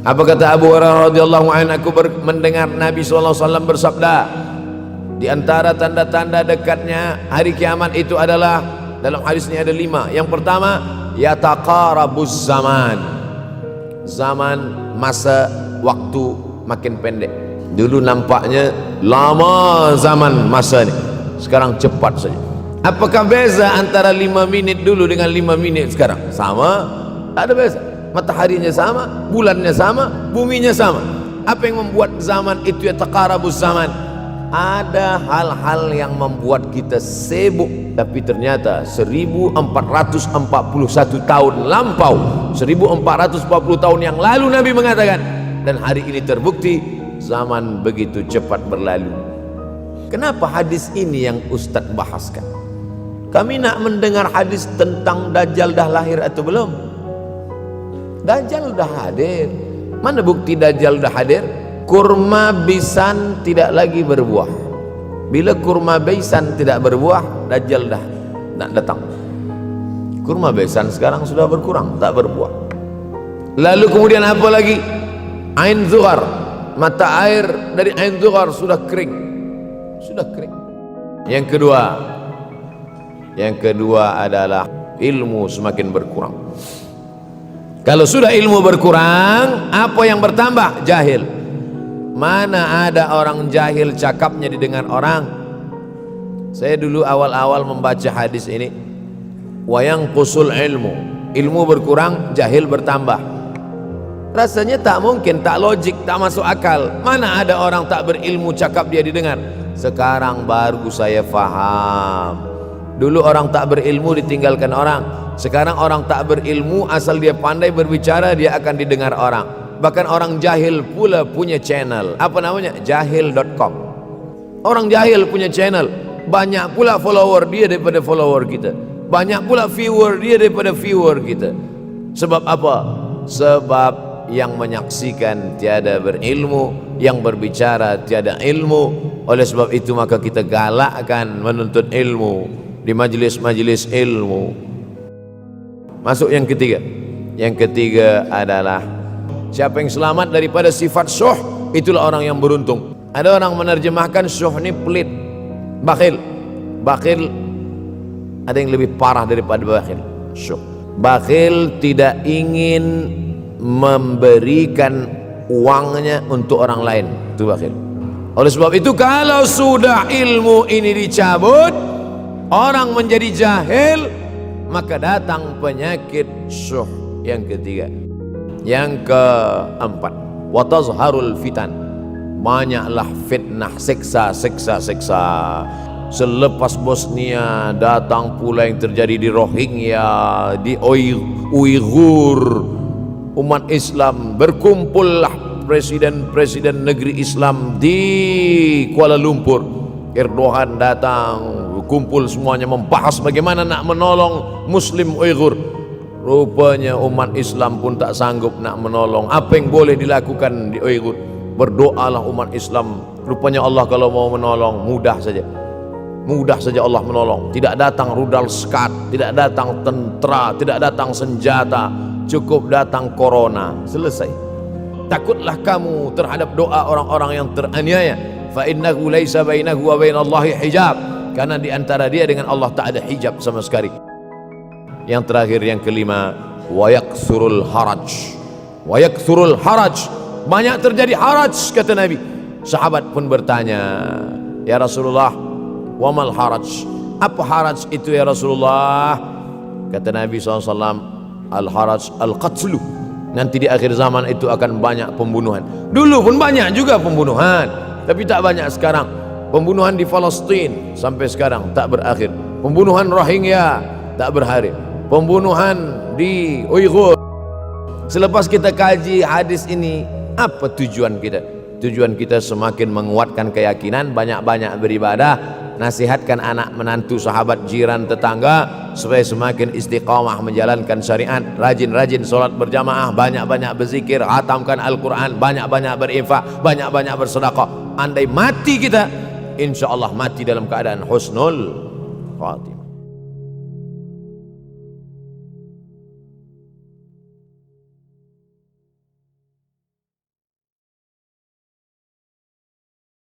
Apa kata Abu Hurairah radhiyallahu anhu, aku mendengar Nabi SAW bersabda, di antara tanda-tanda dekatnya hari kiamat itu adalah, dalam hadis ini ada 5. Yang pertama, yataqarabuz zaman, zaman masa waktu makin pendek. Dulu nampaknya lama zaman masa ini, sekarang cepat saja. Apakah beza antara 5 menit dulu dengan 5 menit sekarang? Sama? Tak ada beza. Mataharinya sama, bulannya sama, buminya sama. Apa yang membuat zaman itu yataqarabuz zaman? Ada hal-hal yang membuat kita sibuk, tapi ternyata 1441 tahun lampau, 1440 tahun yang lalu Nabi mengatakan, dan hari ini terbukti zaman begitu cepat berlalu. Kenapa hadis ini yang Ustaz bahaskan? Kami nak mendengar hadis tentang Dajjal dah lahir atau belum? Dajjal dah hadir. Mana bukti Dajjal dah hadir? Kurma bisan tidak lagi berbuah. Bila kurma bisan tidak berbuah, Dajjal dah nak datang. Kurma bisan sekarang sudah berkurang, tak berbuah. Lalu kemudian apa lagi? Ain Zuhar, mata air dari Ain Zuhar sudah kering. Sudah kering. Yang kedua adalah ilmu semakin berkurang. Kalau sudah ilmu berkurang, apa yang bertambah? Jahil. Mana ada orang jahil cakapnya didengar orang. Saya dulu awal-awal membaca hadis ini, wayang kusul ilmu, ilmu berkurang, jahil bertambah. Rasanya tak mungkin, tak logik, tak masuk akal. Mana ada orang tak berilmu cakap dia didengar. Sekarang baru saya faham. Dulu orang tak berilmu ditinggalkan orang. Sekarang orang tak berilmu, asal dia pandai berbicara, dia akan didengar orang. Bahkan orang jahil pula punya channel. Apa namanya? Jahil.com. Orang jahil punya channel. Banyak pula follower dia daripada follower kita. Banyak pula viewer dia daripada viewer kita. Sebab apa? Sebab yang menyaksikan tiada berilmu, yang berbicara tiada ilmu. Oleh sebab itu maka kita galakkan menuntut ilmu di majlis-majlis ilmu. Masuk yang ketiga. Yang ketiga adalah siapa yang selamat daripada sifat syuh, itulah orang yang beruntung. Ada orang menerjemahkan syuh ini pelit, bakhil. Bakhil ada yang lebih parah daripada bakhil. Syuh. Bakhil tidak ingin memberikan uangnya untuk orang lain, itu bakhil. Oleh sebab itu kalau sudah ilmu ini dicabut, orang menjadi jahil, maka datang penyakit syuh. Yang ketiga. Yang keempat, watazharul fitan, banyaklah fitnah, siksa. Selepas Bosnia datang pula yang terjadi di Rohingya, di Uighur. Umat Islam berkumpullah presiden-presiden negeri Islam di Kuala Lumpur. Erdogan datang, kumpul semuanya membahas bagaimana nak menolong Muslim Uighur. Rupanya umat Islam pun tak sanggup nak menolong. Apa yang boleh dilakukan di Uighur? Berdoalah umat Islam. Rupanya Allah kalau mau menolong mudah saja. Mudah saja Allah menolong. Tidak datang rudal skat, tidak datang tentera, tidak datang senjata, cukup datang corona, selesai. Takutlah kamu terhadap doa orang-orang yang teraniaya. Fa innahu laisa bainahu wa bainallahi hijab, karena di antara dia dengan Allah tak ada hijab sama sekali. Yang terakhir, yang kelima, wa yaksurul haraj. Wa yaksurul haraj, banyak terjadi haraj, kata Nabi. Sahabat pun bertanya, ya Rasulullah, wamal haraj, apa haraj itu ya Rasulullah? Kata Nabi SAW, al haraj al qatlu, nanti di akhir zaman itu akan banyak pembunuhan. Dulu pun banyak juga pembunuhan, tapi tak banyak sekarang. Pembunuhan di Palestin sampai sekarang tak berakhir. Pembunuhan Rohingya tak berakhir. Pembunuhan di Uighur. Selepas kita kaji hadis ini, apa tujuan kita? Tujuan kita semakin menguatkan keyakinan, banyak-banyak beribadah, nasihatkan anak menantu, sahabat, jiran, tetangga supaya semakin istiqamah menjalankan syariat, rajin-rajin solat berjamaah, banyak-banyak berzikir, khatamkan Al-Quran, banyak-banyak berinfak, banyak-banyak bersedekah. Andai mati kita, insya Allah mati dalam keadaan husnul khatimah.